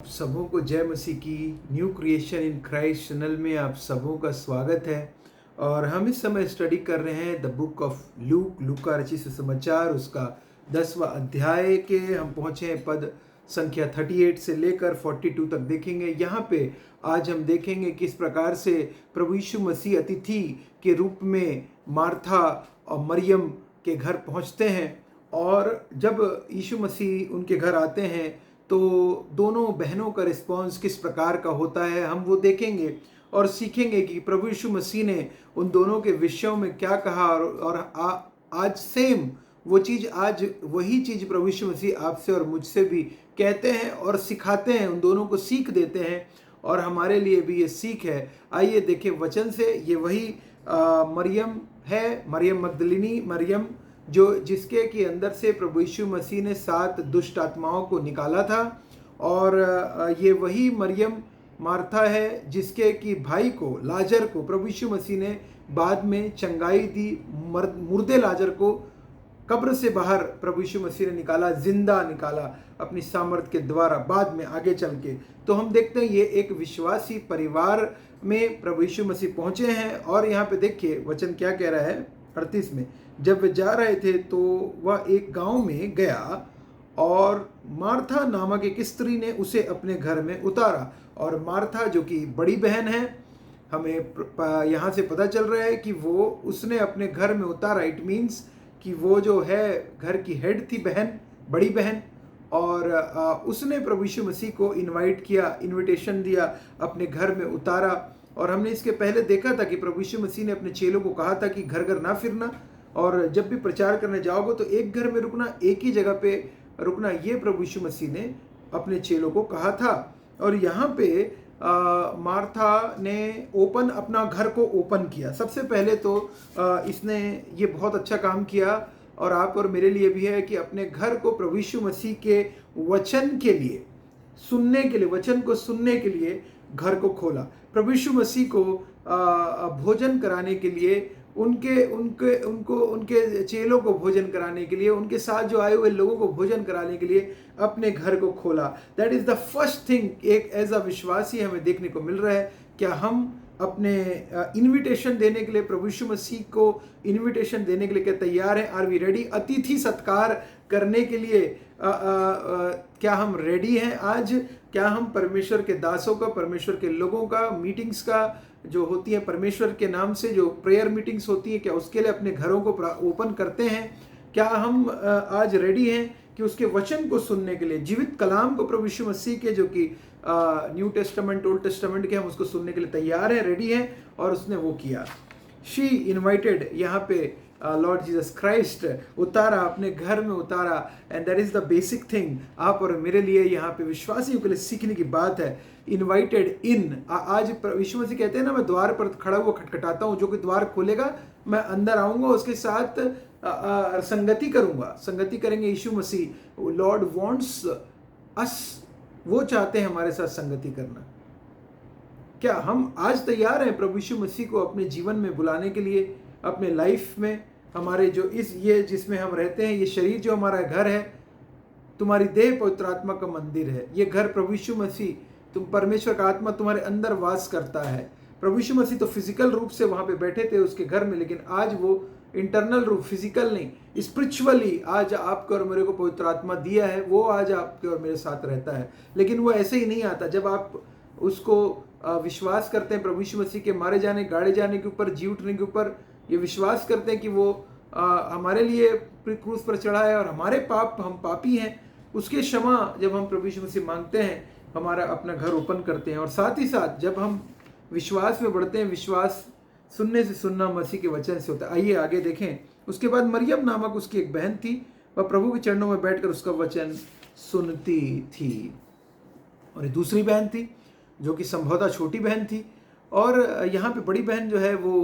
सबों को जय मसीह की। New creation in Christ channel में आप सबों का स्वागत है। और हम इस समय स्टडी कर रहे हैं द बुक ऑफ लूक का रचित सुसमाचार, उसका 10वां अध्याय के हम पहुंचे हैं पद संख्या 38 से लेकर 42 तक देखेंगे। यहाँ पे आज हम देखेंगे किस प्रकार से प्रभु यीशु मसीह अतिथि के रूप में मार्था और मरियम के घर पहुँचते हैं। और जब यीशु मसीह उनके घर आते हैं तो दोनों बहनों का रिस्पॉन्स किस प्रकार का होता है हम वो देखेंगे और सीखेंगे कि प्रभु यीशु मसीह ने उन दोनों के विषयों में क्या कहा। और आज सेम वो चीज़, आज वही चीज़ प्रभु यीशु मसीह आपसे और मुझसे भी कहते हैं और सिखाते हैं, उन दोनों को सीख देते हैं और हमारे लिए भी ये सीख है। आइए देखें वचन से। ये वही मरियम है, मरियम मगदलिनी, मरियम जो जिसके के अंदर से प्रभु यीशु मसीह ने 7 दुष्ट आत्माओं को निकाला था। और ये वही मरियम मार्था है जिसके कि भाई को, लाजर को, प्रभु यीशु मसीह ने बाद में चंगाई दी। मुर्दे लाजर को कब्र से बाहर प्रभु यीशु मसीह ने निकाला, जिंदा निकाला अपनी सामर्थ के द्वारा बाद में आगे चल के। तो हम देखते हैं ये एक विश्वासी परिवार में प्रभु यीशु मसीह पहुंचे हैं। और यहाँ पे देखिए वचन क्या कह रहा है 38 में। जब वे जा रहे थे तो वह एक गांव में गया और मार्था नामक एक स्त्री ने उसे अपने घर में उतारा। और मार्था जो कि बड़ी बहन है, हमें यहाँ से पता चल रहा है कि वो उसने अपने घर में उतारा। इट मीन्स कि वो जो है घर की हेड थी, बहन, बड़ी बहन। और उसने प्रभु यीशु मसीह को इनवाइट किया, इनविटेशन दिया, अपने घर में उतारा। और हमने इसके पहले देखा था कि प्रभु यीशु मसीह ने अपने चेलों को कहा था कि घर घर ना फिरना, और जब भी प्रचार करने जाओगे तो एक घर में रुकना, एक ही जगह पे रुकना। ये प्रभु यीशु मसीह ने अपने चेलों को कहा था। और यहाँ पे मार्था ने अपना घर को ओपन किया। सबसे पहले तो इसने ये बहुत अच्छा काम किया, और आप और मेरे लिए भी है कि अपने घर को प्रभु यीशु मसीह के वचन के लिए सुनने के लिए, वचन को सुनने के लिए घर को खोला। प्रभु यीशु मसीह को भोजन कराने के लिए, उनके चेलों को भोजन कराने के लिए, उनके साथ जो आए हुए लोगों को भोजन कराने के लिए अपने घर को खोला। That is the first thing. एक एज अ विश्वासी हमें देखने को मिल रहा है। क्या हम अपने इनविटेशन देने के लिए, प्रभु यीशु मसीह को इनविटेशन देने के लिए क्या तैयार हैं? Are we ready? अतिथि सत्कार करने के लिए क्या हम रेडी हैं आज? क्या हम परमेश्वर के दासों का, परमेश्वर के लोगों का, मीटिंग्स का जो होती है परमेश्वर के नाम से, जो प्रेयर मीटिंग्स होती है, क्या उसके लिए अपने घरों को ओपन करते हैं? क्या हम आज रेडी हैं कि उसके वचन को सुनने के लिए, जीवित कलाम को, प्रभु यीशु मसीह के जो कि न्यू टेस्टामेंट, ओल्ड टेस्टामेंट के, हम उसको सुनने के लिए तैयार हैं, रेडी हैं? और उसने वो किया। शी इन्वाइटेड, यहाँ पे लॉर्ड जीसस क्राइस्ट उतारा, अपने घर में उतारा। And that is the basic thing आप और मेरे लिए यहाँ पे विश्वासियों के लिए सीखने की बात है। इन्वाइटेड इन। आज यीशु मसीह कहते हैं ना, मैं द्वार पर खड़ा हुआ खटखटाता हूँ, जो कि द्वार खोलेगा मैं अंदर आऊँगा, उसके साथ संगति करूँगा। संगति करेंगे यीशु मसीह। लॉर्ड वॉन्ट्स अस, वो चाहते हैं हमारे साथ संगति करना। क्या हम आज तैयार हैं प्रभु यीशु मसीह को अपने जीवन में बुलाने के लिए, अपने लाइफ में? हमारे जो ये जिसमें हम रहते हैं, ये शरीर जो हमारा घर है, तुम्हारी देह पवित्र आत्मा का मंदिर है। ये घर प्रभु यीशु मसीह, तुम परमेश्वर का आत्मा तुम्हारे अंदर वास करता है। प्रभु यीशु मसीह तो फिजिकल रूप से वहां पे बैठे थे उसके घर में, लेकिन आज वो इंटरनल रूप, फिजिकल नहीं, स्पिरिचुअली आज आपको और मेरे को पवित्र आत्मा दिया है। वो आज आपके और मेरे साथ रहता है। लेकिन वो ऐसे ही नहीं आता। जब आप उसको विश्वास करते हैं, प्रभु यीशु मसीह के मारे जाने, गाड़े जाने के ऊपर, जी उठने के ऊपर, ये विश्वास करते हैं कि वो हमारे लिए क्रूस पर चढ़ा है और हमारे पाप, हम पापी हैं, उसके क्षमा जब हम प्रभु यीशु मसीह मांगते हैं, हमारा अपना घर ओपन करते हैं। और साथ ही साथ जब हम विश्वास में बढ़ते हैं, विश्वास सुनने से सुनना मसीह के वचन से होता है। आइए आगे देखें। उसके बाद मरियम नामक उसकी एक बहन थी, वह प्रभु के चरणों में बैठकर उसका वचन सुनती थी। और एक दूसरी बहन थी जो कि संभवतः छोटी बहन थी। और यहाँ पे बड़ी बहन जो है वो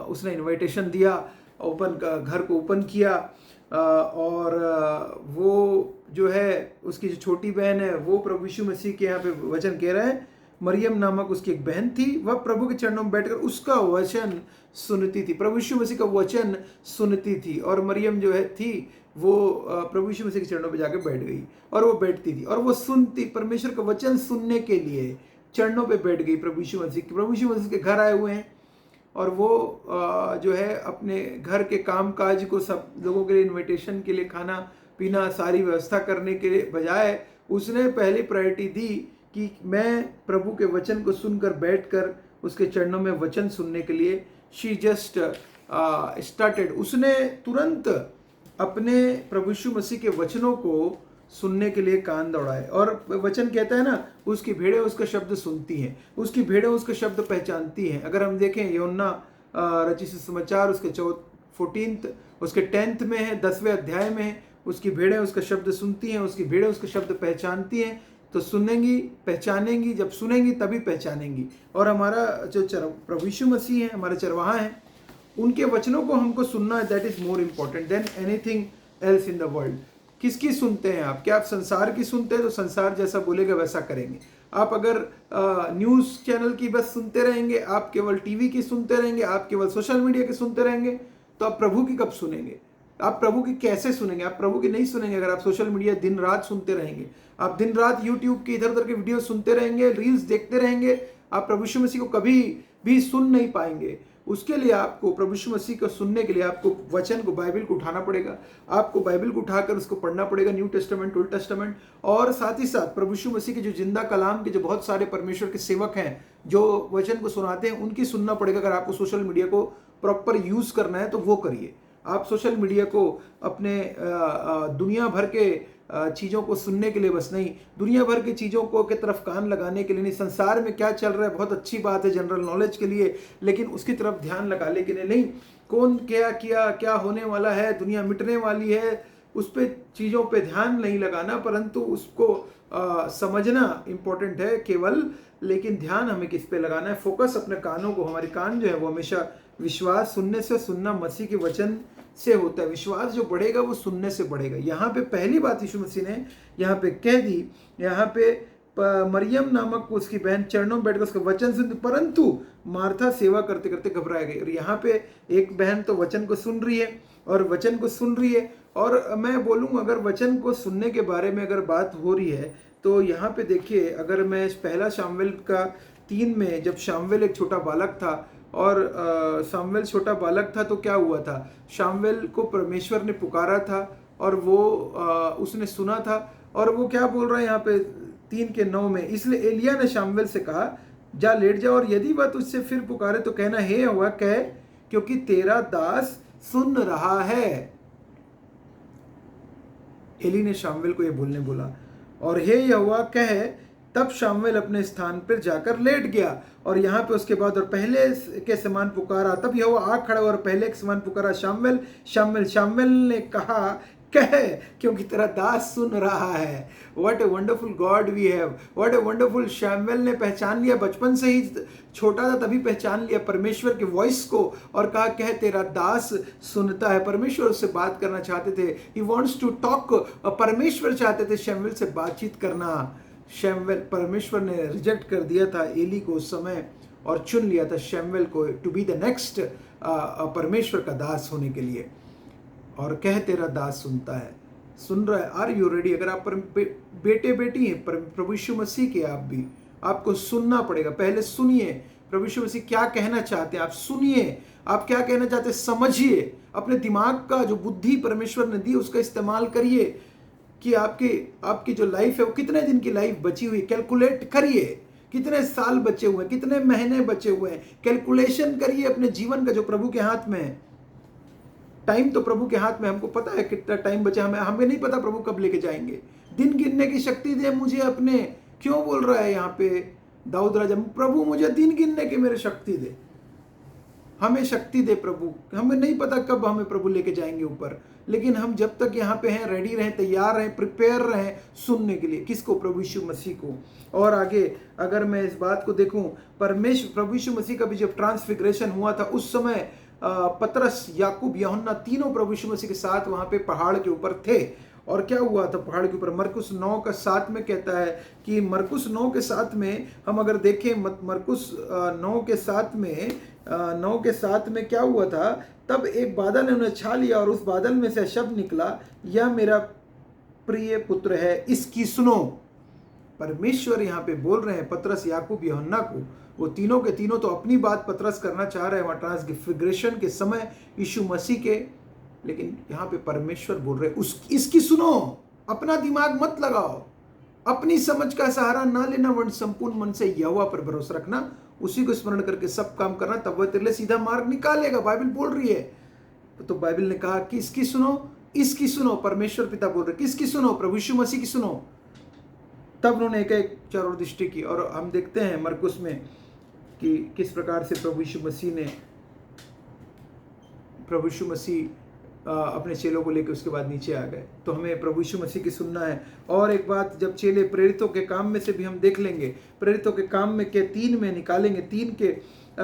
उसने इनविटेशन दिया, घर को ओपन किया। और वो जो है, उसकी जो छोटी बहन है, वो प्रभु यीशु मसीह के यहाँ पे वचन कह रहा है। मरियम नामक उसकी एक बहन थी, वह प्रभु के चरणों में बैठकर उसका वचन सुनती थी। प्रभु यीशु मसीह का वचन सुनती थी। और मरियम जो है थी वो प्रभु यीशु मसीह के चरणों पे जाके बैठ गई और वो बैठती थी और वो सुनती, परमेश्वर का वचन सुनने के लिए चरणों पे बैठ गई प्रभु यीशु मसीह के घर आए हुए हैं और वो जो है अपने घर के काम काज को सब लोगों के लिए इनविटेशन के लिए खाना पीना सारी व्यवस्था करने के बजाय उसने पहली प्रायोरिटी दी कि मैं प्रभु के वचन को सुनकर बैठकर उसके चरणों में वचन सुनने के लिए शी जस्ट स्टार्टेड। उसने तुरंत अपने प्रभु यीशु मसीह के वचनों को सुनने के लिए कान दौड़ाए। और वचन कहता है ना, उसकी भेड़ें उसका शब्द सुनती हैं, उसकी भेड़ें उसका शब्द पहचानती हैं। अगर हम देखें यूहन्ना रचित सुसमाचार उसके 14 उसके 10 में है, 10वें अध्याय में है, उसकी भेड़ें उसका शब्द सुनती हैं, उसकी भेड़ें उसका शब्द पहचानती हैं। तो सुनेंगी पहचानेंगी, जब सुनेंगी तभी पहचानेंगी। और हमारा जो प्रभु यीशु मसीह है, हमारे चरवाहा हैं, उनके वचनों को हमको सुनना है। That is more important than anything else in the world. किसकी सुनते हैं आप? क्या आप संसार की सुनते हैं तो संसार जैसा बोलेगा वैसा करेंगे। आप अगर न्यूज़ चैनल की बस सुनते रहेंगे, आप केवल टीवी की सुनते रहेंगे, आप केवल सोशल मीडिया की सुनते रहेंगे, तो आप प्रभु की कब सुनेंगे? आप प्रभु की कैसे सुनेंगे? आप प्रभु की नहीं सुनेंगे अगर आप सोशल मीडिया दिन रात सुनते रहेंगे। आप दिन रात यूट्यूब की इधर उधर के वीडियो सुनते रहेंगे, रील्स देखते रहेंगे, आप प्रभु यीशु मसीह को कभी भी सुन नहीं पाएंगे। उसके लिए आपको प्रभु यीशु मसीह को सुनने के लिए आपको वचन को, बाइबल को उठाना पड़ेगा। आपको बाइबल को उठाकर उसको पढ़ना पड़ेगा, न्यू टेस्टामेंट, ओल्ड टेस्टामेंट। और साथ ही साथ प्रभु यीशु मसीह के जो जिंदा कलाम के जो बहुत सारे परमेश्वर के सेवक हैं जो वचन को सुनाते हैं, उनकी सुनना पड़ेगा। अगर आपको सोशल मीडिया को प्रॉपर यूज करना है तो वो करिए। आप सोशल मीडिया को अपने दुनिया भर के चीज़ों को सुनने के लिए बस नहीं, दुनिया भर की चीज़ों को के तरफ कान लगाने के लिए नहीं। संसार में क्या चल रहा है बहुत अच्छी बात है जनरल नॉलेज के लिए, लेकिन उसकी तरफ ध्यान लगाने के लिए नहीं। कौन क्या किया, क्या होने वाला है, दुनिया मिटने वाली है, उस पर चीज़ों पे ध्यान नहीं लगाना, परंतु उसको समझना इम्पोर्टेंट है केवल। लेकिन ध्यान हमें किस पे लगाना है? फोकस अपने कानों को, हमारे कान जो है वो हमेशा विश्वास सुनने से, सुनना मसीह के वचन से होता है। विश्वास जो बढ़ेगा वो सुनने से बढ़ेगा। यहाँ पे पहली बात यीशु मसीह ने यहाँ पे कह दी, यहाँ पे मरियम नामक उसकी बहन चरणों में बैठकर उसका वचन सुनती, परंतु मार्था सेवा करते करते घबरा गई। और यहाँ पे एक बहन तो वचन को सुन रही है और वचन को सुन रही है। और मैं बोलूँ अगर वचन को सुनने के बारे में अगर बात हो रही है तो यहाँ पे देखिए, अगर मैं पहला शामुएल का 3 में, जब शामुएल एक छोटा बालक था और शामुएल छोटा बालक था तो क्या हुआ था? शामुएल को परमेश्वर ने पुकारा था और वो उसने सुना था। और वो क्या बोल रहा है यहाँ पे 3:9 में, इसलिए एलिया ने शामुएल से कहा, जा लेट जा और यदि वह तुझसे फिर पुकारे तो कहना, हे यहोवा कह, क्योंकि तेरा दास सुन रहा है। एली ने शामुएल को ये बोलने बोला और हे यहोवा कह, तब शामुएल अपने स्थान पर जाकर लेट गया। और यहाँ पे उसके बाद, और पहले के समान पुकारा, तब यहोवा आग खड़ा और पहले के समान पुकारा, शामुएल शामुएल। शामुएल ने कहा, कह, क्योंकि तेरा दास सुन रहा है। What a wonderful God we have, what a wonderful. Samuel ने पहचान लिया, बचपन से ही छोटा था तभी पहचान लिया परमेश्वर की वॉइस को और कहा, कह तेरा दास सुनता है। परमेश्वर उससे बात करना चाहते थे, ही वॉन्ट्स टू टॉक। परमेश्वर चाहते थे शामुएल से बातचीत करना। शैमुएल, परमेश्वर ने रिजेक्ट कर दिया था एली को उस समय और चुन लिया था शैमुएल को टू बी द नेक्स्ट परमेश्वर का दास होने के लिए। और कह तेरा दास सुनता है, सुन रहा है। Are you ready? अगर आप बेटे बेटी हैं प्रभु यीशु मसीह के, आप भी, आपको सुनना पड़ेगा। पहले सुनिए प्रभु यीशु मसीह क्या कहना चाहते हैं, आप सुनिए। आप क्या कहना चाहते हैं समझिए। अपने दिमाग का जो बुद्धि परमेश्वर ने दी उसका इस्तेमाल करिए कि आपकी जो लाइफ है वो कितने दिन की लाइफ बची हुई, कैलकुलेट करिए। कितने साल बचे हुए हैं, कितने महीने बचे हुए हैं, कैलकुलेशन करिए अपने जीवन का जो प्रभु के हाथ में है। टाइम तो प्रभु के हाथ में, हमको पता है कितना टाइम बचा, हमें नहीं पता प्रभु कब लेके जाएंगे। दिन गिनने की शक्ति दे मुझे अपने, क्यों बोल रहा है यहाँ पे दाऊद राजा, प्रभु मुझे दिन गिनने की मेरे शक्ति दे, हमें शक्ति दे प्रभु। हमें नहीं पता कब हमें प्रभु लेके जाएंगे ऊपर, लेकिन हम जब तक यहाँ पे हैं रेडी रहें, तैयार रहें, प्रिपेयर रहें सुनने के लिए। किसको? प्रभु यीशु मसीह को। और आगे अगर मैं इस बात को देखूं, प्रभु यीशु मसीह का भी जब ट्रांसफिगरेशन हुआ था उस समय पतरस, याकूब, यूहन्ना तीनों प्रभु यीशु मसीह के साथ वहाँ पे पहाड़ के ऊपर थे। और क्या हुआ था पहाड़ के ऊपर? मरकुस 9:7 में कहता है कि मरकुस 9:7 में हम अगर देखें, मरकुस 9:7 में क्या हुआ था तब एक बादल ने उन्हें छा लिया और उस बादल में से शब्द निकला, यह मेरा प्रिय पुत्र है, इसकी सुनो। परमेश्वर यहाँ पे बोल रहे हैं पतरस, याकूब, यूहन्ना को, वो तीनों के तीनों तो अपनी बात पतरस करना चाह रहे हैं वहाँ ट्रांसफिगरेशन के समय यीशु मसीह के, लेकिन यहाँ पे परमेश्वर बोल रहे इसकी सुनो, अपना दिमाग मत लगाओ, अपनी समझ का सहारा ना लेना, वरन संपूर्ण मन से यहोवा पर भरोसा रखना, उसी को स्मरण करके सब काम करना, तब वह तेरे लिए सीधा मार्ग निकालेगा। बाइबल बोल रही है। तो बाइबल ने कहा कि इसकी सुनो, इसकी सुनो। परमेश्वर पिता बोल रहे किसकी सुनो? प्रभु यीशु मसीह की सुनो। तब उन्होंने एक चारों दृष्टि की, और हम देखते हैं मरकुस में कि किस प्रकार से प्रभु यीशु मसीह अपने चेलों को लेकर उसके बाद नीचे आ गए। तो हमें प्रभु यीशु मसीह की सुनना है। और एक बात, जब चेले प्रेरितों के काम में से भी हम देख लेंगे, प्रेरितों के काम में के 3 में निकालेंगे, 3 के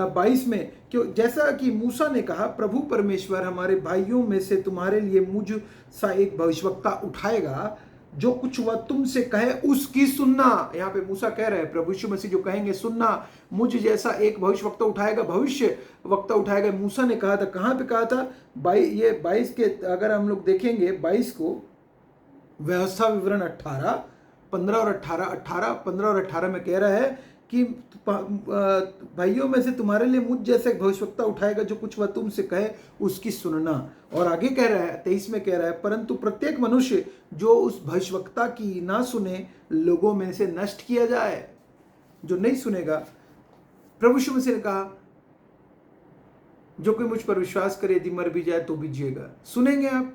22 में, क्यों जैसा कि मूसा ने कहा, प्रभु परमेश्वर हमारे भाइयों में से तुम्हारे लिए मुझ सा एक भविष्यवक्ता उठाएगा, जो कुछ वह तुमसे कहे उसकी सुनना। यहाँ पे मूसा कह रहे हैं प्रभु यीशु मसीह जो कहेंगे सुनना। मुझ जैसा एक भविष्यवक्ता उठाएगा, भविष्य वक्ता उठाएगा। मूसा ने कहा था, कहाँ पे कहा था? 22 के अगर हम लोग देखेंगे 22 को, व्यवस्था विवरण 18, 15 और 18, 15 और 18 में कह रहा है कि भाइयों में से तुम्हारे लिए मुझ जैसे भविष्यवक्ता उठाएगा, जो कुछ वह तुमसे कहे उसकी सुनना। और आगे कह रहा है 23 में कह रहा है, परंतु प्रत्येक मनुष्य जो उस भविष्यवक्ता की ना सुने, लोगों में से नष्ट किया जाए। जो नहीं सुनेगा, प्रभु यीशु मसीह ने कहा, जो कोई मुझ पर विश्वास करे यदि मर भी जाए तो भी जिएगा। सुनेंगे आप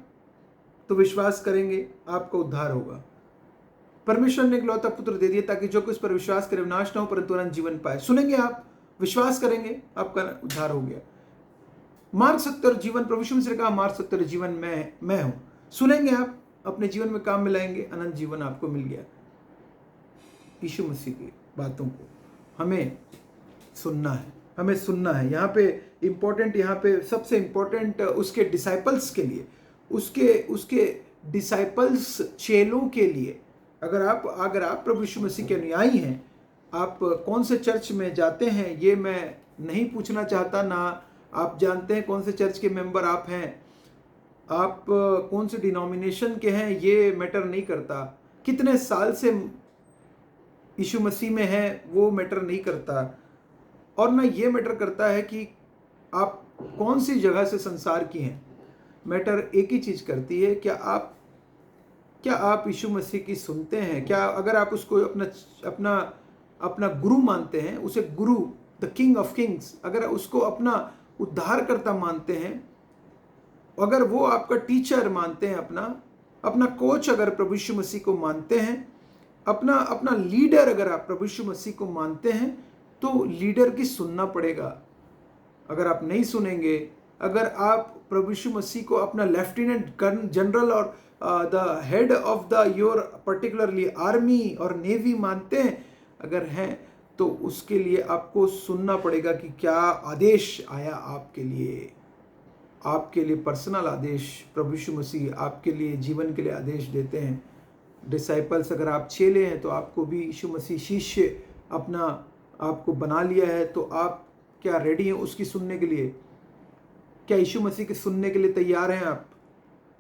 तो विश्वास करेंगे, आपका उद्धार होगा। परमेश्वर ने इकलौता पुत्र दे दिया ताकि जो कोई उस पर विश्वास करे नाश ना हो परंतु अनंत जीवन पाए। सुनेंगे आप, विश्वास करेंगे, आपका उद्धार हो गया। मार्ग, सत्य और जीवन, प्रभु यीशु मसीह ने कहा मार्ग, सत्य और जीवन मैं हूं। सुनेंगे आप, अपने जीवन में काम में लाएंगे, अनंत जीवन आपको मिल गया। यीशु मसीह की बातों को हमें सुनना है, हमें सुनना है। यहाँ पे इंपॉर्टेंट, यहाँ पे सबसे इंपॉर्टेंट उसके डिसाइपल्स के लिए, उसके डिसाइपल्स, चेलों के लिए, अगर आप प्रभु यीशु मसीह के अनुयायी हैं, आप कौन से चर्च में जाते हैं ये मैं नहीं पूछना चाहता, ना आप जानते हैं कौन से चर्च के मेंबर आप हैं, आप कौन से डिनोमिनेशन के हैं ये मैटर नहीं करता, कितने साल से यीशु मसीह में हैं वो मैटर नहीं करता, और ना ये मैटर करता है कि आप कौन सी जगह से संसार की हैं। मैटर एक ही चीज़ करती है, क्या आप यीशु मसीह की सुनते हैं? क्या अगर आप उसको अपना गुरु मानते हैं, उसे गुरु, द किंग ऑफ किंग्स, अगर उसको अपना उद्धारकर्ता मानते हैं, अगर वो आपका टीचर मानते हैं, अपना कोच अगर प्रभु यीशु मसीह को मानते हैं, अपना लीडर अगर आप प्रभु यीशु मसीह को मानते हैं, तो लीडर की सुनना पड़ेगा। अगर आप नहीं सुनेंगे, अगर आप प्रभु यीशु मसीह को अपना लेफ्टिनेंट जनरल और the head of the your particularly army और नेवी मानते हैं अगर हैं, तो उसके लिए आपको सुनना पड़ेगा कि क्या आदेश आया आपके लिए पर्सनल आदेश। प्रभु यीशु मसीह आपके लिए जीवन के लिए आदेश देते हैं। डिसाइपल्स, अगर आप चेले हैं तो आपको भी यीशु मसीह शिष्य अपना आपको बना लिया है, तो आप क्या रेडी हैं उसकी सुनने के लिए? क्या यीशु मसीह के सुनने के लिए तैयार हैं आप?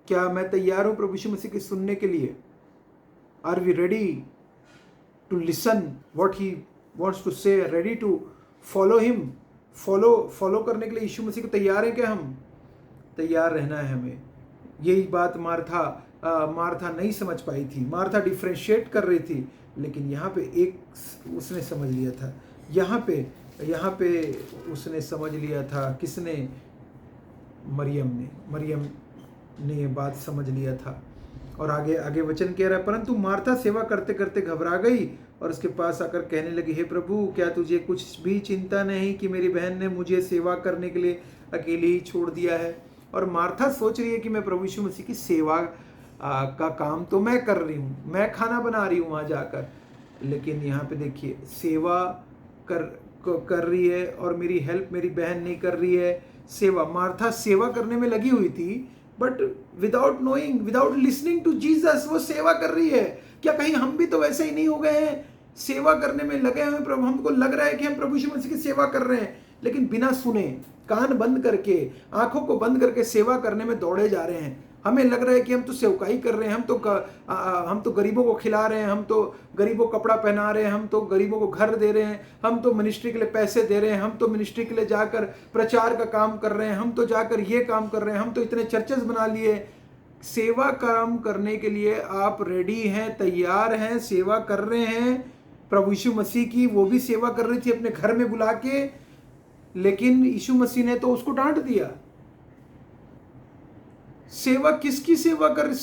क्या मैं तैयार हूं प्रभु यीशु मसीह के सुनने के लिए? Are we ready to listen what he wants to say, ready to follow him? Follow करने के लिए यीशु मसीह को तैयार हैं क्या हम? तैयार रहना है हमें। यही बात मार्था नहीं समझ पाई थी। मार्था डिफ्रेंशिएट कर रही थी, लेकिन यहाँ पे एक उसने समझ लिया था। यहाँ पे उसने समझ लिया था। किसने? मरियम ने ये बात समझ लिया था। और आगे वचन कह रहा है, परंतु मार्था सेवा करते करते घबरा गई और उसके पास आकर कहने लगी, हे प्रभु, क्या तुझे कुछ भी चिंता नहीं कि मेरी बहन ने मुझे सेवा करने के लिए अकेले ही छोड़ दिया है? और मार्था सोच रही है कि मैं प्रभु यीशु मसीह की सेवा का काम तो मैं कर रही हूँ, मैं खाना बना रही हूँ वहाँ जाकर, लेकिन यहाँ पे देखिए सेवा कर रही है और मेरी हेल्प मेरी बहन नहीं कर रही है। मार्था सेवा करने में लगी हुई थी, but without knowing, without listening to Jesus वो सेवा कर रही है। क्या कहीं हम भी तो वैसे ही नहीं हो गए हैं? सेवा करने में लगे हुए प्रभु, हमको लग रहा है कि हम प्रभु यीशु मसीह की सेवा कर रहे हैं, लेकिन बिना सुने, कान बंद करके, आंखों को बंद करके सेवा करने में दौड़े जा रहे हैं। हमें लग रहा है कि हम तो सेवकाई कर रहे हैं, हम तो गरीबों को खिला रहे हैं, हम तो गरीबों को कपड़ा पहना रहे हैं, हम तो गरीबों को घर दे रहे हैं, हम तो मिनिस्ट्री के लिए पैसे दे रहे हैं, हम तो मिनिस्ट्री के लिए जाकर प्रचार का काम कर रहे हैं, हम तो जाकर ये काम कर रहे हैं, हम तो इतने चर्चेस बना लिए। सेवा काम करने के लिए आप रेडी हैं, तैयार हैं, सेवा कर रहे हैं। प्रभु यीशु मसीह की वो भी सेवा कर रही थी अपने घर में बुला के, लेकिन यीशु मसीह ने तो उसको डांट दिया। सेवा किसकी सेवा कर,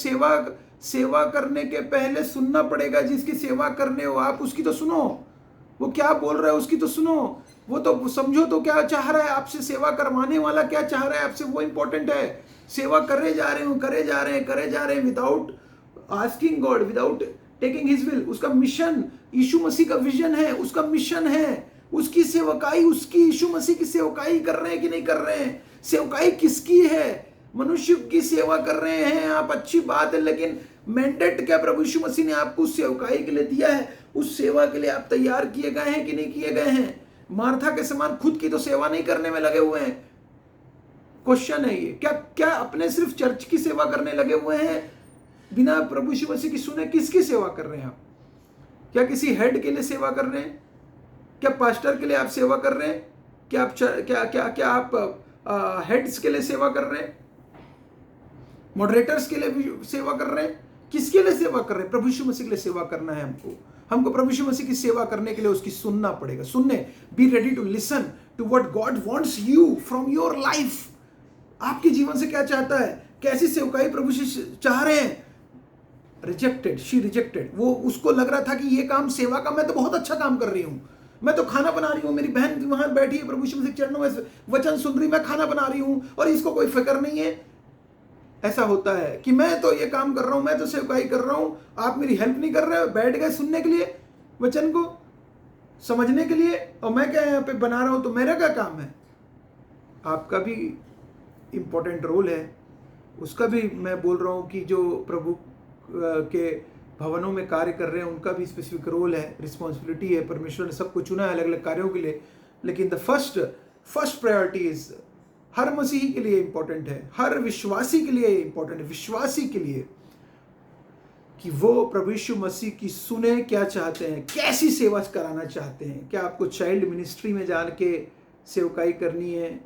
सेवा करने के पहले सुनना पड़ेगा। जिसकी सेवा करने हो आप, उसकी तो सुनो, वो क्या बोल रहा है उसकी तो सुनो, वो तो समझो तो क्या चाह रहा है आपसे, सेवा करवाने वाला क्या चाह रहा है आपसे, वो इंपॉर्टेंट है। सेवा करे जा रहे हैं without asking God, without taking his will. उसका मिशन यीशु मसीह का विजन है, उसका मिशन है, उसकी सेवकाई, उसकी यीशु मसीह की सेवकाई कर रहे हैं कि नहीं कर रहे हैं। सेवकाई किसकी है? मनुष्य की सेवा कर रहे हैं आप, अच्छी बात है, लेकिन मैंडेट क्या प्रभु यीशु मसीह ने आपको उस सेवकाई के लिए दिया है? उस सेवा के लिए आप तैयार किए गए हैं कि नहीं किए गए हैं? मार्था के समान खुद की तो सेवा नहीं करने में लगे हुए हैं। क्वेश्चन है ये, क्या अपने सिर्फ चर्च की सेवा करने लगे हुए हैं बिना प्रभु यीशु मसीह की सुने? किसकी सेवा कर रहे हैं आप? क्या किसी हेड के लिए सेवा कर रहे हैं? क्या पास्टर के लिए आप सेवा कर रहे हैं? क्या आप हेड्स के लिए सेवा कर रहे हैं? मॉडरेटर्स के लिए भी सेवा कर रहे हैं? किसके लिए सेवा कर रहे हैं? प्रभु यीशु मसीह के लिए सेवा करना है हमको प्रभु यीशु मसीह की सेवा करने के लिए उसकी सुनना पड़ेगा। सुनने, be ready to listen to what God wants you from your life. आपके जीवन से क्या चाहता है? कैसी सेवकाई प्रभु यीशु चाह रहे हैं? Rejected, she rejected. वो उसको लग रहा था कि ये काम सेवा का, मैं तो बहुत अच्छा काम कर रही हूँ, मैं तो खाना बना रही हूँ, मेरी बहन वहां बैठी है प्रभु यीशु मसीह के चरणों में वचन सुन रही, मैं खाना बना रही हूँ और इसको कोई फिक्र नहीं है। ऐसा होता है कि मैं तो ये काम कर रहा हूं, मैं तो सेवकाई कर रहा हूं, आप मेरी हेल्प नहीं कर रहे हो। बैठ गए सुनने के लिए, वचन को समझने के लिए, और मैं क्या यहाँ पे बना रहा हूं, तो मेरा क्या काम है? आपका भी इंपॉर्टेंट रोल है, उसका भी मैं बोल रहा हूं कि जो प्रभु के भवनों में कार्य कर रहे हैं उनका भी स्पेसिफिक रोल है, रिस्पॉन्सिबिलिटी है। परमेश्वर ने सबको चुना है अलग अलग कार्यों के लिए, लेकिन द फर्स्ट प्रायोरिटी इज, हर मसीही के लिए इंपॉर्टेंट है, हर विश्वासी के लिए इंपॉर्टेंट है, विश्वासी के लिए, कि वो प्रभु यीशु मसीह की सुने, क्या चाहते हैं, कैसी सेवा कराना चाहते हैं। क्या आपको चाइल्ड मिनिस्ट्री में जान के सेवकाई करनी है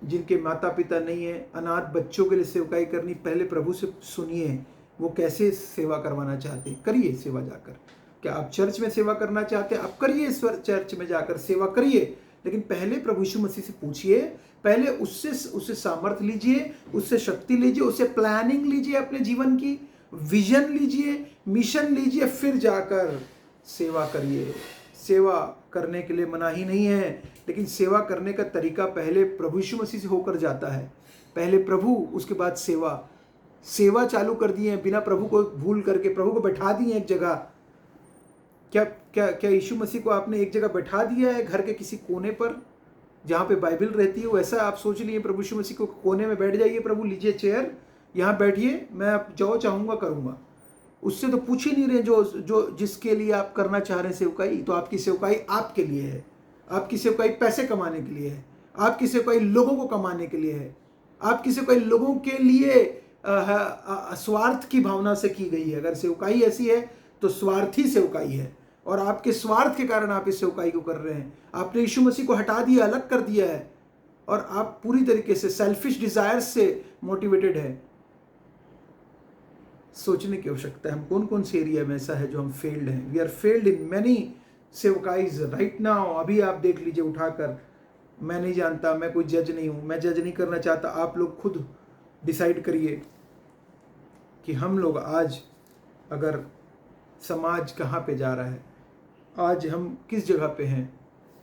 जिनके माता पिता नहीं है? अनाथ बच्चों के लिए सेवकाई करनी? पहले प्रभु से सुनिए वो कैसे सेवा करवाना चाहते हैं, करिए सेवा जाकर। क्या आप चर्च में सेवा करना चाहते हैं? आप करिए, चर्च में जाकर सेवा करिए, लेकिन पहले प्रभु यीशु मसीह से पूछिए, पहले उससे सामर्थ्य लीजिए, उससे शक्ति लीजिए, उससे प्लानिंग लीजिए, अपने जीवन की विजन लीजिए, मिशन लीजिए, फिर जाकर सेवा करिए। सेवा करने के लिए मनाही नहीं है, लेकिन सेवा करने का तरीका पहले प्रभु यीशु मसीह से होकर जाता है। पहले प्रभु, उसके बाद सेवा चालू कर दिए हैं बिना प्रभु को भूल करके। प्रभु को बैठा दिए एक जगह। क्या यीशु मसीह को आपने एक जगह बैठा दिया है घर के किसी कोने पर जहाँ पे बाइबल रहती है? वैसा आप सोच लिए प्रभु यीशु मसीह को कोने में बैठ जाइए, प्रभु लीजिए चेयर, यहाँ बैठिए, मैं आप जो चाहूँगा करूँगा। उससे तो पूछ ही नहीं रहे जो जिसके लिए आप करना चाह रहे हैं सेवकाई। तो आपकी सेवकाई आपके लिए है, आपकी सेवकाई पैसे कमाने के लिए है, आपकी सेवकाई लोगों को कमाने के लिए है, आपकी सेवकाई लोगों के लिए स्वार्थ की भावना से की गई है। अगर सेवकाई ऐसी है तो स्वार्थी सेवकाई है, और आपके स्वार्थ के कारण आप इस सेवकाई को कर रहे हैं। आपने यीशु मसीह को हटा दिया, अलग कर दिया है, और आप पूरी तरीके से सेल्फिश डिजायर्स से मोटिवेटेड है। सोचने की आवश्यकता है हम कौन कौन से एरिया में ऐसा है जो हम फेल्ड हैं। We are failed in many सेवकाईज राइट नाउ। अभी आप देख लीजिए उठाकर। मैं नहीं जानता, मैं कोई जज नहीं हूँ, मैं जज नहीं करना चाहता। आप लोग खुद डिसाइड करिए कि हम लोग आज, अगर समाज कहाँ पे जा रहा है, आज हम किस जगह पे हैं,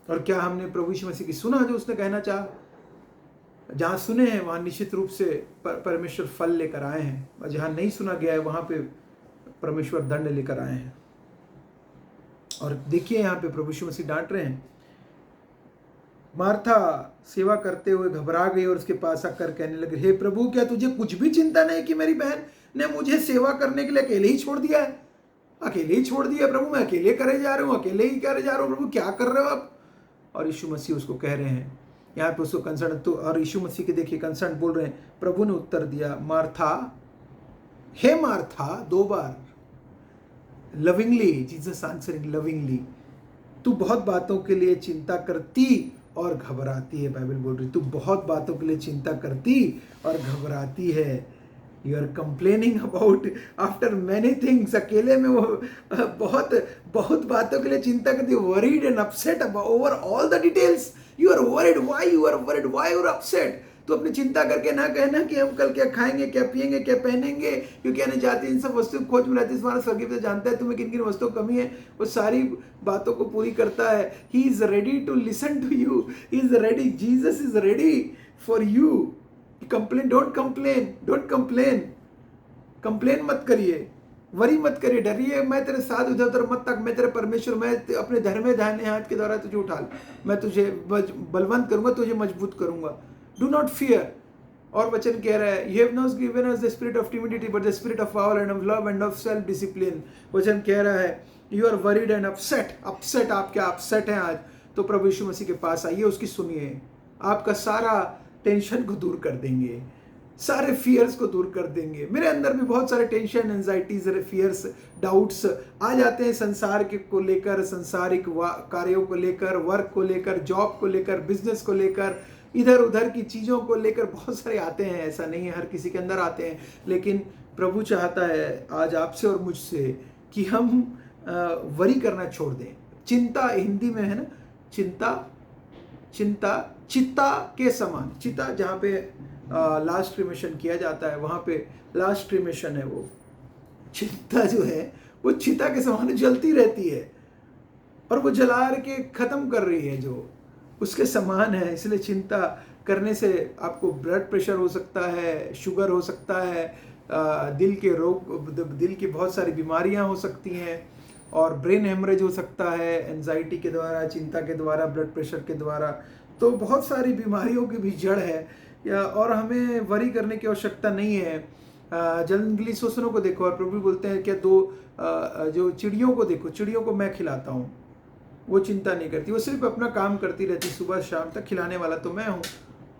और क्या हमने प्रभु यीशु मसीह की सुना जो उसने कहना चाहा? जहाँ सुने हैं वहाँ निश्चित रूप से परमेश्वर फल लेकर आए हैं, और जहाँ नहीं सुना गया है वहाँ पे परमेश्वर दंड लेकर आए हैं। और देखिए यहाँ पे प्रभु यीशु मसीह डांट रहे हैं। मार्था सेवा करते हुए घबरा गई और उसके पास आकर कहने लगे, हे प्रभु, क्या तुझे कुछ भी चिंता नहीं कि मेरी बहन ने मुझे सेवा करने के लिए अकेले ही छोड़ दिया है? अकेले ही छोड़ दिया प्रभु, मैं अकेले करे जा रहा हूँ, अकेले ही करे जा रहा हूँ प्रभु, क्या कर रहे हो आप? और यीशु मसीह उसको कह रहे हैं यहाँ पे उसको कंसर्न, तो और यीशु मसीह के देखिए कंसर्न बोल रहे हैं। प्रभु ने उत्तर दिया, मार्था, हे मार्था, 2 बार लविंगली, जीसस आंसरिंग लविंगली, तू बहुत बातों के लिए चिंता करती और घबराती है। बाइबल बोल रही तू बहुत बातों के लिए चिंता करती और घबराती है। You are complaining about after many things. अकेले में वो बहुत बहुत बातों के लिए चिंता करती है, worried and upset over all the details. You are worried, why you are worried, why you are upset. तो अपनी चिंता करके ना कहना कि हम कल क्या खाएंगे, क्या पिएंगे, क्या पहनेंगे, क्यों कहने जाती है इन सब वस्तुओं की खोज में रहती है। तुम्हारा स्वर्गीय पिता जानता है तुम्हें किन किन वस्तुओं की कमी है, वो सारी बातों को पूरी करता है। He is ready to listen to you, he is ready, Jesus is ready for you. Complain, don't complain, don't complain, complain मत करिए, वरी मत करिए, डरिए, मैं तेरे साथ इधर उधर मत तक, मैं तेरे परमेश्वर, मैं अपने धर्म दाहिने हाथ के द्वारा तुझे उठा, मैं तुझे बलवंत करूंगा, तुझे मजबूत करूंगा। Do not fear. और वचन कह रहा है, you have not given us the spirit of timidity but the spirit of power and of love and of self discipline. वचन कह रहा है, you are worried and upset, upset, आप क्या अपसेट हैं आज, तो प्रभु यीशु मसीह के पास आइए, उसकी सुनिए, आपका सारा टेंशन को दूर कर देंगे, सारे फियर्स को दूर कर देंगे। मेरे अंदर भी बहुत सारे टेंशन, एंजाइटीज, फियर्स, डाउट्स आ जाते हैं संसार के को लेकर, संसारिक कार्यों को लेकर, वर्क को लेकर, जॉब को लेकर, बिजनेस को लेकर, इधर उधर की चीज़ों को लेकर बहुत सारे आते हैं। ऐसा नहीं है हर किसी के अंदर आते हैं, लेकिन प्रभु चाहता है आज आपसे और मुझसे कि हम वरी करना छोड़ दें। चिंता हिंदी में है ना, चिंता, चिंता चिता के समान, चिता जहाँ पे लास्ट क्रिमेशन किया जाता है, वहाँ पे लास्ट क्रिमेशन है। वो चिंता जो है वो चिता के समान जलती रहती है और वो जला के ख़त्म कर रही है, जो उसके समान है। इसलिए चिंता करने से आपको ब्लड प्रेशर हो सकता है, शुगर हो सकता है, दिल के रोग, दिल की बहुत सारी बीमारियां हो सकती हैं, और ब्रेन हेमरेज हो सकता है एंजाइटी के द्वारा, चिंता के द्वारा, ब्लड प्रेशर के द्वारा। तो बहुत सारी बीमारियों की भी जड़ है, और हमें वरी करने की आवश्यकता नहीं है। जंगली सूसनों को देखो, और प्रभु बोलते हैं क्या, जो चिड़ियों को देखो, चिड़ियों को मैं खिलाता हूँ, वो चिंता नहीं करती, वो सिर्फ अपना काम करती रहती, सुबह शाम तक, खिलाने वाला तो मैं हूँ,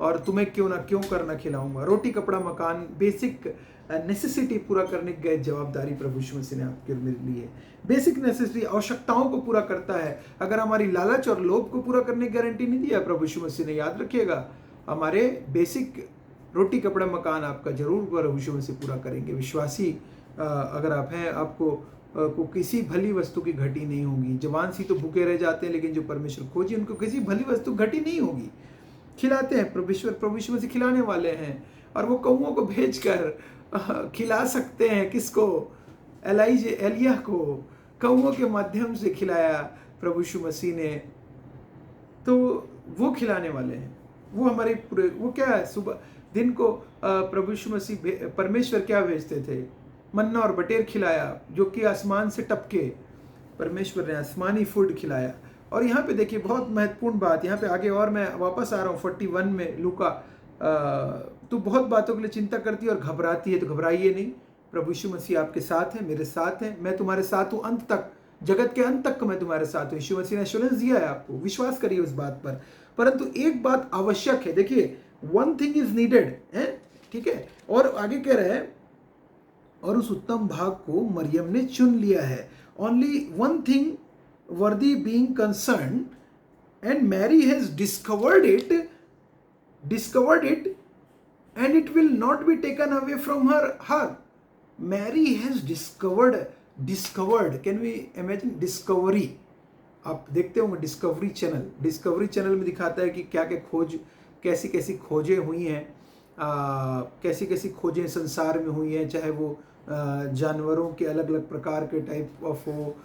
और तुम्हें क्यों करना खिलाऊंगा। रोटी, कपड़ा, मकान, बेसिक नेसेसिटी पूरा करने की गए जवाबदारी प्रभु यीशु मसीह ने आपके लिए है। बेसिक नेसेसिटी, आवश्यकताओं को पूरा करता है। अगर हमारी लालच और लोभ को पूरा करने की गारंटी नहीं दिया प्रभु यीशु मसीह ने, याद रखिएगा। हमारे बेसिक रोटी, कपड़ा, मकान आपका जरूर प्रभु यीशु मसीह पूरा करेंगे। विश्वासी अगर आप हैं, आपको को किसी भली वस्तु की घटी नहीं होगी। जवान सी तो भूखे रह जाते हैं, लेकिन जो परमेश्वर खोजी उनको किसी भली वस्तु घटी नहीं होगी। खिलाते हैं प्रभु यीशु मसीह, खिलाने वाले हैं, और वो कौओं को भेजकर खिला सकते हैं। किसको? एलिया को कौओं के माध्यम से खिलाया प्रभु यीशु मसीह ने। तो वो खिलाने वाले हैं, वो हमारे पूरे, वो क्या है, सुबह दिन को प्रभु यीशु मसीह, परमेश्वर क्या भेजते थे? मन्ना और बटेर खिलाया, जो कि आसमान से टपके, परमेश्वर ने आसमानी फूड खिलाया। और यहाँ पे देखिए बहुत महत्वपूर्ण बात, यहाँ पे आगे, और मैं वापस आ रहा हूँ 41 में, लूका, तो बहुत बातों के लिए चिंता करती है और घबराती है, तो घबराइए नहीं, प्रभु यीशु मसीह आपके साथ है, मेरे साथ है, मैं तुम्हारे साथ हूँ अंत तक, जगत के अंत तक मैं तुम्हारे साथ हूँ। यीशु मसीह ने एश्योरेंस दिया है आपको, विश्वास करिए उस बात पर। परंतु एक बात आवश्यक है, देखिए, वन थिंग इज नीडेड है, ठीक है। और आगे कह रहे हैं, और उस उत्तम भाग को मरियम ने चुन लिया है। Only one thing worthy being concern, and Mary has discovered it and it will not be taken away from her. Mary has discovered, can we imagine discovery? आप देखते होंगे डिस्कवरी चैनल में दिखाता है कि क्या क्या खोज, कैसी कैसी खोजें हुई हैं, कैसी कैसी खोजें संसार में हुई हैं, चाहे वो जानवरों के अलग अलग प्रकार के टाइप ऑफ हो,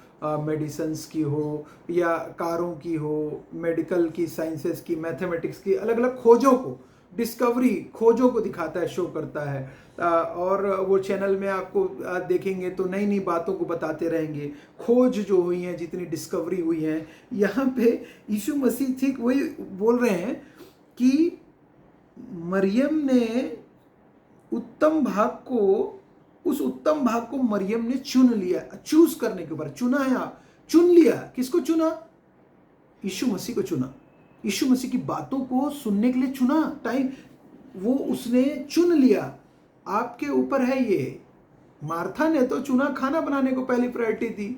मेडिसिन्स की हो, या कारों की हो, मेडिकल की, साइंसेस की, मैथमेटिक्स की, अलग अलग खोजों को, डिस्कवरी खोजों को दिखाता है, शो करता है। और वो चैनल में आपको देखेंगे तो नई नई बातों को बताते रहेंगे, खोज जो हुई हैं, जितनी डिस्कवरी हुई हैं। यहाँ पे यीशु मसीह ठीक वही बोल रहे हैं कि मरियम ने उत्तम भाग को, उस उत्तम भाग को मरियम ने चुन लिया। चूज करने के ऊपर, चुना है, आप चुन लिया। किसको चुना? यीशु मसीह को चुना। यीशु मसीह की बातों को सुनने के लिए चुना टाइम, वो उसने चुन लिया। आपके ऊपर है ये। मार्था ने तो चुना खाना बनाने को, पहली प्रायोरिटी दी।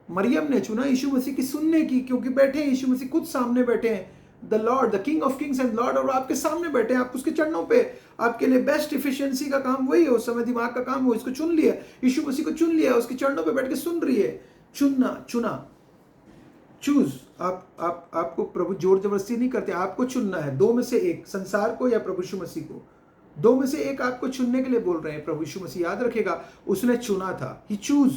मरियम ने चुना यीशु मसीह की सुनने की, क्योंकि बैठे हैं यीशु मसीह खुद सामने बैठे हैं, the Lord, the king of Kings and Lord, और आपके सामने बैठे हैं, आप उसके चरणों पे। आपके लिए बेस्ट इफिशिएंसी का काम वही है उस समय, दिमाग का काम वो, इसको चुन लिया, यीशु मसीह को चुन लिया, उसके चरणों पे बैठ के सुन रही है। चुना, चूज। आपको प्रभु जोर जबरदस्ती नहीं करते, आपको चुनना है। दो में से एक, संसार को या प्रभु यीशु मसीह को, दो में से एक आपको चुनने के लिए बोल रहे हैं प्रभु यीशु मसीह। याद रखेगा, उसने चुना था, ही चूज।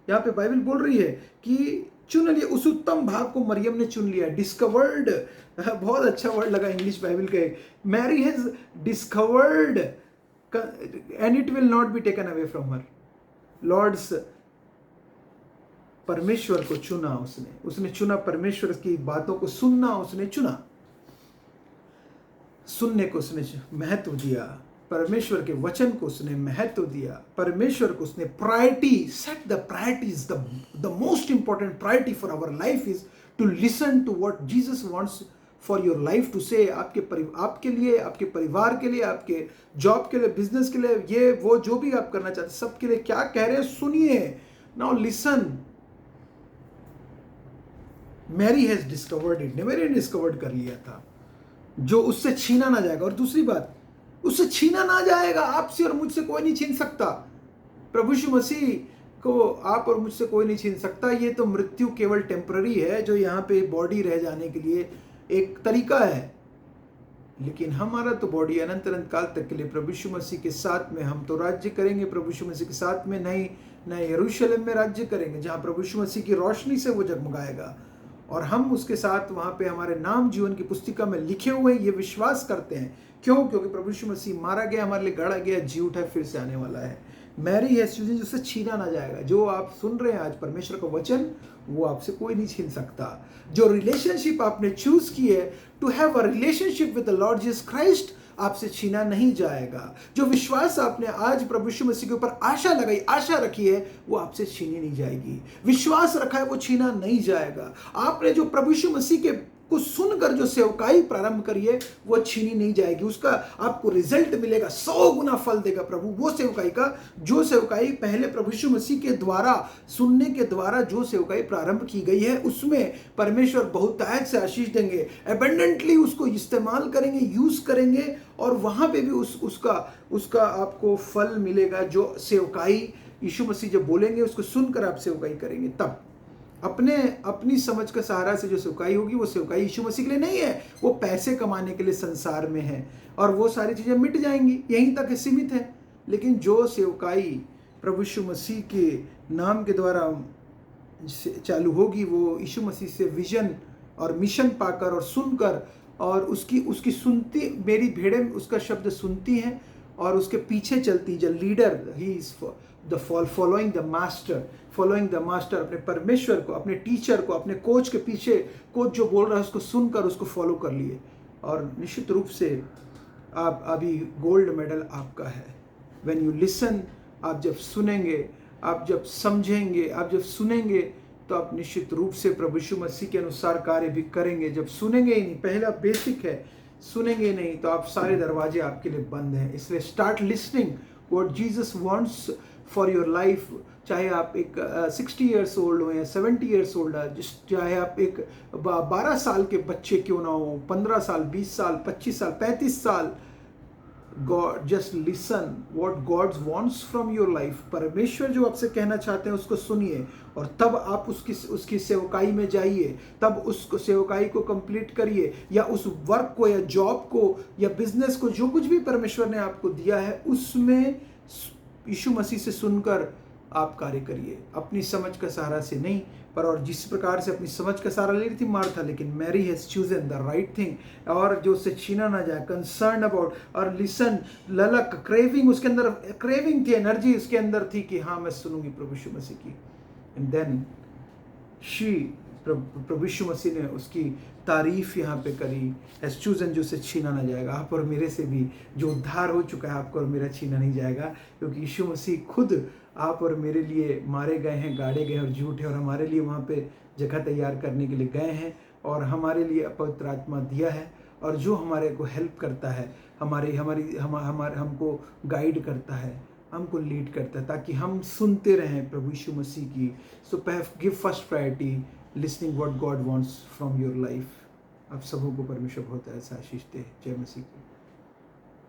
यहाँ पे बाइबल बोल रही है कि चुन लिया, उस उत्तम भाग को मरियम ने चुन लिया, डिस्कवर्ड। बहुत अच्छा वर्ड लगा इंग्लिश बाइबल का, Mary has discovered and it will not be taken away from her. Lord's, परमेश्वर को चुना उसने चुना, परमेश्वर की बातों को सुनना उसने चुना, सुनने को उसने महत्व दिया, परमेश्वर के वचन को उसने महत्व दिया, परमेश्वर को उसने priority set. The priorities, the most important priority for our life is to listen to what Jesus wants for your life to say. आपके लिए, आपके परिवार के लिए, आपके जॉब के लिए, बिजनेस के लिए, ये वो जो भी आप करना चाहते हैं, सबके लिए क्या कह रहे हैं सुनिए। Now listen. Mary has discovered it, Mary ने डिस्कवर्ड कर लिया था, जो उससे छीना ना जाएगा। और दूसरी बात, उससे छीना ना जाएगा, आपसे और मुझसे कोई नहीं छीन सकता। प्रभु यीशु मसीह को आप और मुझसे कोई नहीं छीन सकता। ये तो मृत्यु केवल टेम्पररी है, जो यहाँ पे बॉडी रह जाने के लिए एक तरीका है, लेकिन हमारा तो बॉडी अनंत अनंत काल तक के लिए प्रभु यीशु मसीह के साथ में हम तो राज्य करेंगे। प्रभु यीशु मसीह के साथ में नए यरूशलेम में राज्य करेंगे, जहाँ प्रभु यीशु मसीह की रोशनी से वो जगमगाएगा, और हम उसके साथ वहाँ पे हमारे नाम जीवन की पुस्तिका में लिखे हुए ये विश्वास करते हैं। क्यों? क्योंकि प्रभु यीशु मसीह मारा गया, हमारे लिए गढ़ा गया, जी उठा, फिर से आने वाला है। मैरी है चीजें जिससे छीना ना जाएगा। जो आप सुन रहे हैं आज परमेश्वर का वचन, वो आपसे कोई नहीं छीन सकता। जो रिलेशनशिप आपने चूज की है to have a relationship with the Lord Jesus Christ, आपसे छीना नहीं जाएगा। जो विश्वास आपने आज प्रभु यीशु मसीह के ऊपर आशा लगाई, आशा रखी है, वो आपसे छीनी नहीं जाएगी। विश्वास रखा है, वो छीना नहीं जाएगा। आपने जो प्रभु यीशु मसीह के को सुनकर जो सेवकाई प्रारंभ करी है, वो छीनी नहीं जाएगी। उसका आपको रिजल्ट मिलेगा, 100 गुना फल देगा प्रभु वो सेवकाई का, जो सेवकाई पहले प्रभु यीशु मसीह के द्वारा, सुनने के द्वारा जो सेवकाई प्रारंभ की गई है, उसमें परमेश्वर बहुतायत से आशीष देंगे, एबंडेंटली उसको इस्तेमाल करेंगे, यूज करेंगे, और वहां पे भी उसका आपको फल मिलेगा। जो सेवकाई यीशु मसीह जब बोलेंगे, उसको सुनकर आप सेवकाई करेंगे, तब अपनी समझ का सहारा से जो सेवकाई होगी, वो सेवकाई यीशु मसीह के लिए नहीं है, वो पैसे कमाने के लिए संसार में है, और वो सारी चीजें मिट जाएंगी, यहीं तक सीमित है। लेकिन जो सेवकाई प्रभु यीशु मसीह के नाम के द्वारा चालू होगी, वो यीशु मसीह से विजन और मिशन पाकर और सुनकर, और उसकी सुनती, मेरी भेड़ें उसका शब्द सुनती हैं और उसके पीछे चलती। जो leader, he is the following the master, अपने परमेश्वर को, अपने टीचर को, अपने कोच के पीछे, कोच जो बोल रहा है उसको सुनकर उसको फॉलो कर लिए, और निश्चित रूप से आप अभी गोल्ड मेडल आपका है। व्हेन यू लिसन, आप जब सुनेंगे, आप जब समझेंगे, आप जब सुनेंगे, तो आप निश्चित रूप से प्रभु यीशु मसीह के अनुसार कार्य भी करेंगे। जब सुनेंगे ही नहीं, पहला बेसिक है, सुनेंगे नहीं, तो आप सारे दरवाजे आपके लिए बंद हैं। इसलिए start listening what Jesus wants for your life. चाहे आप एक 60 ईयर्स ओल्ड हो या 70 ईयर्स ओल्ड हो, चाहे आप एक 12 साल के बच्चे क्यों ना हो, 15 साल, 20 साल, 25 साल, 35 साल, God just listen what God wants from your life. परमेश्वर जो आपसे कहना चाहते हैं उसको सुनिए, और तब आप उसकी सेवकाई में जाइए, तब उसको सेवकाई को कंप्लीट करिए, या उस वर्क को या जॉब को या बिजनेस को, जो कुछ भी परमेश्वर ने आपको दिया है, उसमें यीशु मसीह से सुनकर आप कार्य करिए। अपनी समझ का सहारा से नहीं, पर और जिस प्रकार से अपनी समझ का सहारा ले रही थी मार्था, लेकिन Mary has chosen the right thing, और जो उससे छीना ना जाए, कंसर्न अबाउट, और लिसन, ललक, क्रेविंग, उसके अंदर क्रेविंग थी, एनर्जी उसके अंदर थी कि हाँ मैं सुनूंगी प्रभु यीशु मसीह की। एंड देन प्रभु यीशु मसीह ने उसकी तारीफ यहाँ पे करी, हैज चूजन, जो उसे छीना ना जाएगा। आप और मेरे से भी जो उद्धार हो चुका है, आपको और मेरा छीना नहीं जाएगा, क्योंकि यीशु मसीह खुद आप और मेरे लिए मारे गए हैं, गाड़े गए और जी उठे, और हमारे लिए वहाँ पे जगह तैयार करने के लिए गए हैं, और हमारे लिए पवित्र आत्मा दिया है, और जो हमारे को हेल्प करता है, हमको गाइड करता है, हमको लीड करता है, ताकि हम सुनते रहें प्रभु यीशु मसीह की। So give first priority listening what God wants from your life. आप सबों को परमेश्वर बहुत ऐसा आशीष दे। जय मसीह की।